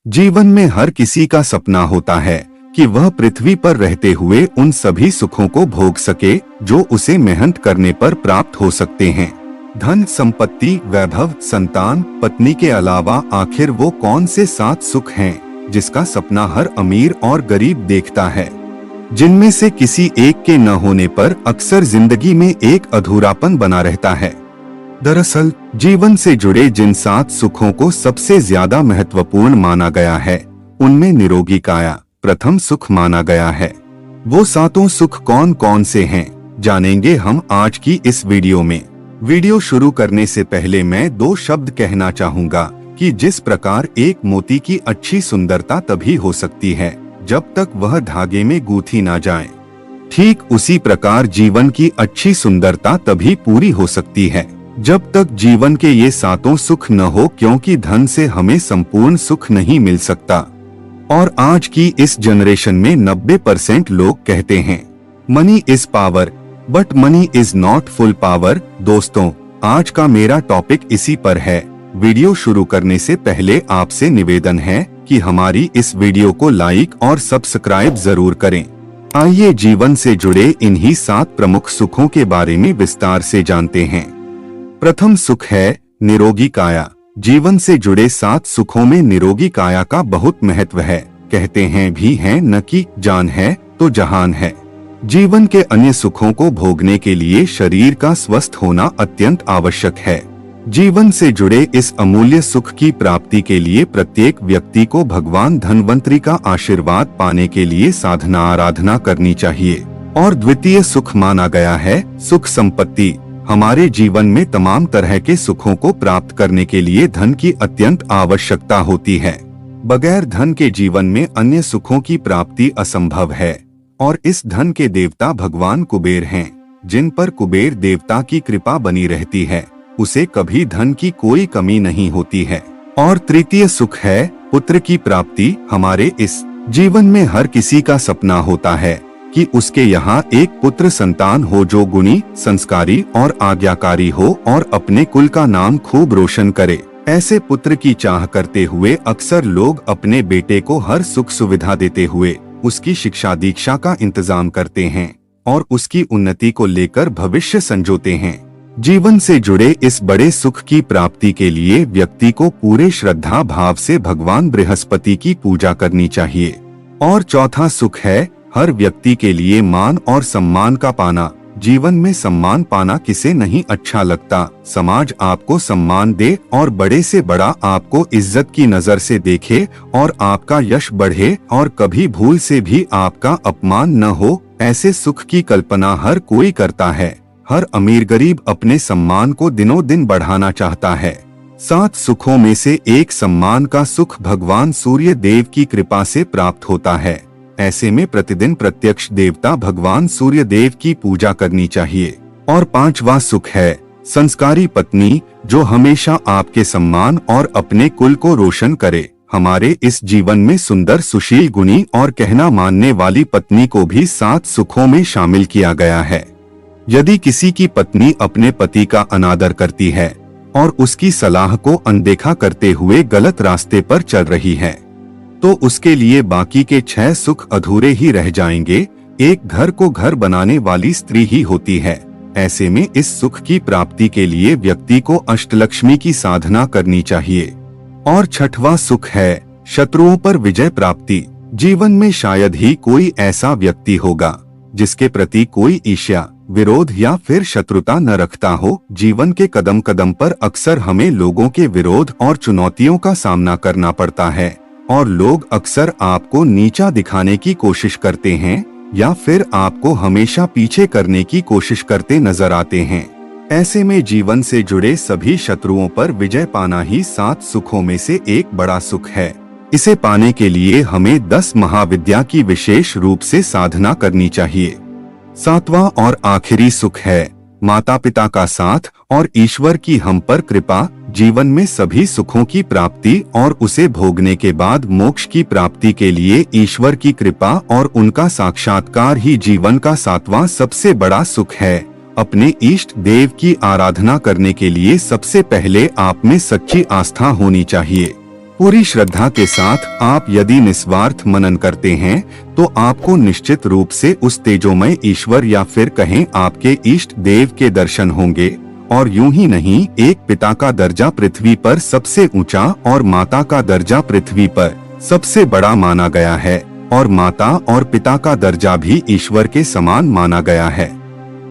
जीवन में हर किसी का सपना होता है कि वह पृथ्वी पर रहते हुए उन सभी सुखों को भोग सके जो उसे मेहनत करने पर प्राप्त हो सकते हैं। धन, संपत्ति, वैभव, संतान, पत्नी के अलावा आखिर वो कौन से 7 सुख हैं जिसका सपना हर अमीर और गरीब देखता है, जिनमें से किसी एक के न होने पर अक्सर जिंदगी में एक अधूरापन बना रहता है। दरअसल जीवन से जुड़े जिन 7 सुखों को सबसे ज्यादा महत्वपूर्ण माना गया है उनमें निरोगी काया प्रथम सुख माना गया है। वो 7 सुख कौन कौन से हैं जानेंगे हम आज की इस वीडियो में। वीडियो शुरू करने से पहले मैं 2 शब्द कहना चाहूँगा कि जिस प्रकार एक मोती की अच्छी सुंदरता तभी हो सकती है जब तक वह धागे में गूंथी ना जाए, ठीक उसी प्रकार जीवन की अच्छी सुंदरता तभी पूरी हो सकती है जब तक जीवन के ये 7 सुख न हो, क्योंकि धन से हमें संपूर्ण सुख नहीं मिल सकता। और आज की इस जनरेशन में 90% लोग कहते हैं money is power but money is not full power. दोस्तों, आज का मेरा टॉपिक इसी पर है। वीडियो शुरू करने से पहले आपसे निवेदन है कि हमारी इस वीडियो को लाइक और सब्सक्राइब जरूर करें। आइए जीवन से जुड़े इन्हीं 7 प्रमुख सुखों के बारे में विस्तार से जानते हैं। प्रथम सुख है निरोगी काया। जीवन से जुड़े 7 सुखों में निरोगी काया का बहुत महत्व है। कहते हैं भी हैं न कि जान है तो जहान है। जीवन के अन्य सुखों को भोगने के लिए शरीर का स्वस्थ होना अत्यंत आवश्यक है। जीवन से जुड़े इस अमूल्य सुख की प्राप्ति के लिए प्रत्येक व्यक्ति को भगवान धन्वंतरी का आशीर्वाद पाने के लिए साधना आराधना करनी चाहिए। और द्वितीय सुख माना गया है सुख संपत्ति। हमारे जीवन में तमाम तरह के सुखों को प्राप्त करने के लिए धन की अत्यंत आवश्यकता होती है। बगैर धन के जीवन में अन्य सुखों की प्राप्ति असंभव है। और इस धन के देवता भगवान कुबेर हैं। जिन पर कुबेर देवता की कृपा बनी रहती है उसे कभी धन की कोई कमी नहीं होती है। और तृतीय सुख है पुत्र की प्राप्ति। हमारे इस जीवन में हर किसी का सपना होता है कि उसके यहाँ एक पुत्र संतान हो जो गुणी, संस्कारी और आज्ञाकारी हो और अपने कुल का नाम खूब रोशन करे। ऐसे पुत्र की चाह करते हुए अक्सर लोग अपने बेटे को हर सुख सुविधा देते हुए उसकी शिक्षा दीक्षा का इंतजाम करते हैं और उसकी उन्नति को लेकर भविष्य संजोते हैं। जीवन से जुड़े इस बड़े सुख की प्राप्ति के लिए व्यक्ति को पूरे श्रद्धा भाव से भगवान बृहस्पति की पूजा करनी चाहिए। और चौथा सुख है हर व्यक्ति के लिए मान और सम्मान का पाना। जीवन में सम्मान पाना किसे नहीं अच्छा लगता। समाज आपको सम्मान दे और बड़े से बड़ा आपको इज्जत की नजर से देखे और आपका यश बढ़े और कभी भूल से भी आपका अपमान न हो, ऐसे सुख की कल्पना हर कोई करता है। हर अमीर गरीब अपने सम्मान को दिनों दिन बढ़ाना चाहता है। 7 सुखों में से एक सम्मान का सुख भगवान सूर्य देव की कृपा से प्राप्त होता है। ऐसे में प्रतिदिन प्रत्यक्ष देवता भगवान सूर्य देव की पूजा करनी चाहिए। और 5वां सुख है संस्कारी पत्नी, जो हमेशा आपके सम्मान और अपने कुल को रोशन करे। हमारे इस जीवन में सुंदर, सुशील, गुणी और कहना मानने वाली पत्नी को भी 7 सुखों में शामिल किया गया है। यदि किसी की पत्नी अपने पति का अनादर करती है और उसकी सलाह को अनदेखा करते हुए गलत रास्ते पर चल रही है तो उसके लिए बाकी के 6 सुख अधूरे ही रह जाएंगे। एक घर को घर बनाने वाली स्त्री ही होती है। ऐसे में इस सुख की प्राप्ति के लिए व्यक्ति को अष्टलक्ष्मी की साधना करनी चाहिए। और 6वां सुख है शत्रुओं पर विजय प्राप्ति। जीवन में शायद ही कोई ऐसा व्यक्ति होगा जिसके प्रति कोई ईर्ष्या, विरोध या फिर शत्रुता न रखता हो। जीवन के कदम कदम पर अक्सर हमें लोगों के विरोध और चुनौतियों का सामना करना पड़ता है और लोग अक्सर आपको नीचा दिखाने की कोशिश करते हैं या फिर आपको हमेशा पीछे करने की कोशिश करते नजर आते हैं। ऐसे में जीवन से जुड़े सभी शत्रुओं पर विजय पाना ही 7 सुखों में से एक बड़ा सुख है। इसे पाने के लिए हमें 10 महाविद्या की विशेष रूप से साधना करनी चाहिए। 7वां और आखिरी सुख है माता पिता का साथ और ईश्वर की हम पर कृपा। जीवन में सभी सुखों की प्राप्ति और उसे भोगने के बाद मोक्ष की प्राप्ति के लिए ईश्वर की कृपा और उनका साक्षात्कार ही जीवन का 7वां सबसे बड़ा सुख है। अपने इष्ट देव की आराधना करने के लिए सबसे पहले आप में सच्ची आस्था होनी चाहिए। पूरी श्रद्धा के साथ आप यदि निस्वार्थ मनन करते हैं तो आपको निश्चित रूप से उस तेजोमय ईश्वर या फिर कहें आपके इष्ट देव के दर्शन होंगे। और यूं ही नहीं, एक पिता का दर्जा पृथ्वी पर सबसे ऊंचा और माता का दर्जा पृथ्वी पर सबसे बड़ा माना गया है, और माता और पिता का दर्जा भी ईश्वर के समान माना गया है।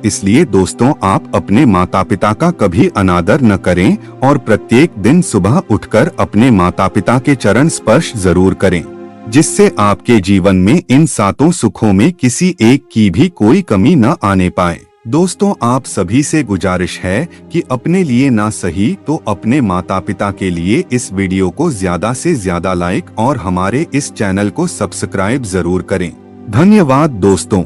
इसलिए दोस्तों, आप अपने माता पिता का कभी अनादर न करें और प्रत्येक दिन सुबह उठकर अपने माता पिता के चरण स्पर्श जरूर करें, जिससे आपके जीवन में इन 7 सुखों में किसी एक की भी कोई कमी न आने पाए। दोस्तों, आप सभी से गुजारिश है कि अपने लिए ना सही तो अपने माता पिता के लिए इस वीडियो को ज्यादा से ज्यादा लाइक और हमारे इस चैनल को सब्सक्राइब जरूर करें। धन्यवाद दोस्तों।